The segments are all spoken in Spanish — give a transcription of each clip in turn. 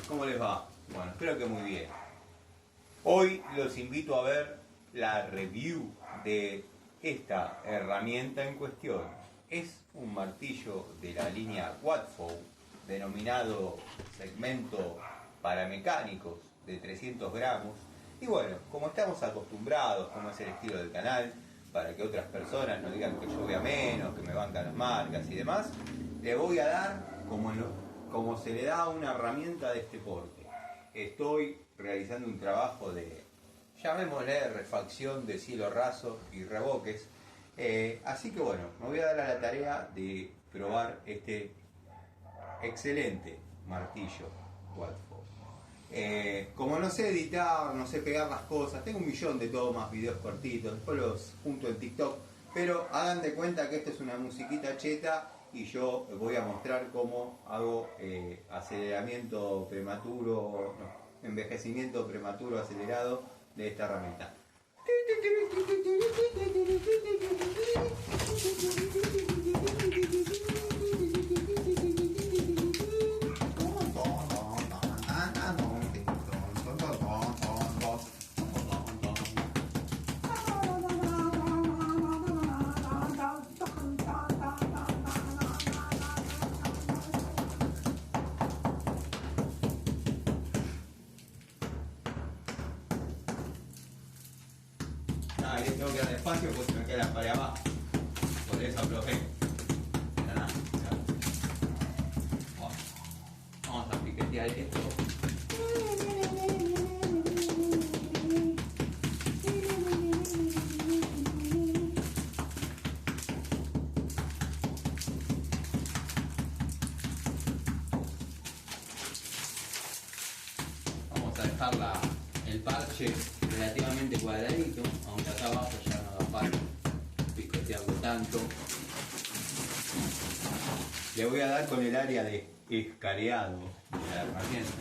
¿Cómo les va? Bueno, espero que muy bien. Hoy los invito a ver la review de esta herramienta en cuestión. Es un martillo de la línea Quadfow, denominado segmento para mecánicos de 300 gramos. Y bueno, como estamos acostumbrados, como es el estilo del canal, para que otras personas no digan que yo vea menos, que me bancan las marcas y demás, le voy a dar como se le da una herramienta de este porte. Estoy realizando un trabajo de, llamémosle, refacción de cielo raso y revoques. Así que bueno, me voy a dar a la tarea de probar este excelente martillo Quadfow. Como no sé editar, no sé pegar las cosas, tengo 1.000.000 de tomas, videos cortitos, después los junto en TikTok, pero hagan de cuenta que esto es una musiquita cheta y yo voy a mostrar cómo hago aceleramiento prematuro, no, envejecimiento prematuro acelerado de esta herramienta. Le tengo que dar despacio porque se me queda la pared abajo. Por eso aflojé. Vamos a piquetear esto. Vamos a dejar el parche relativamente cuadradito, aunque acá abajo ya no da falta picotearlo tanto. Le voy a dar con el área de escareado de la herramienta.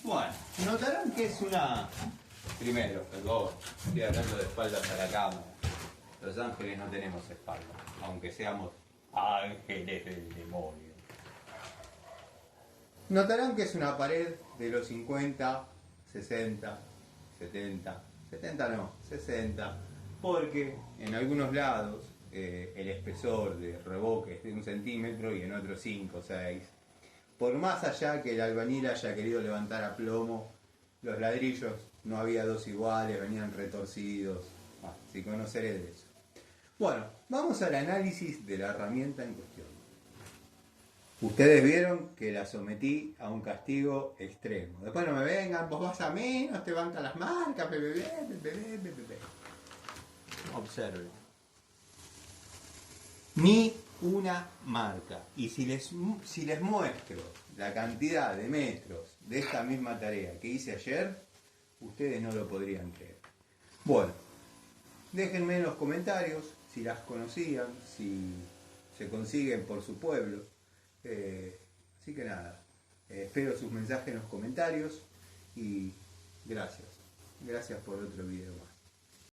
Bueno, notarán que es una... Primero, perdón, estoy hablando de espaldas a la cámara. Los ángeles no tenemos espalda, aunque seamos ángeles del demonio. Notarán que es una pared de los 50, 60, 70, 70 no, 60, porque en algunos lados el espesor de revoque es de 1 centímetro y en otros 5 o 6. Por más allá que el albañil haya querido levantar a plomo, los ladrillos no había dos iguales, venían retorcidos. Si conoceré de eso. Bueno, vamos al análisis de la herramienta en cuestión. Ustedes vieron que la sometí a un castigo extremo. Después no me vengan, vos vas a menos, te bancan las marcas, Observen. Ni una marca. Y si les muestro la cantidad de metros de esta misma tarea que hice ayer, ustedes no lo podrían creer. Bueno, déjenme en los comentarios si las conocían, si se consiguen por su pueblo. Así que nada, espero sus mensajes en los comentarios y gracias por otro video más.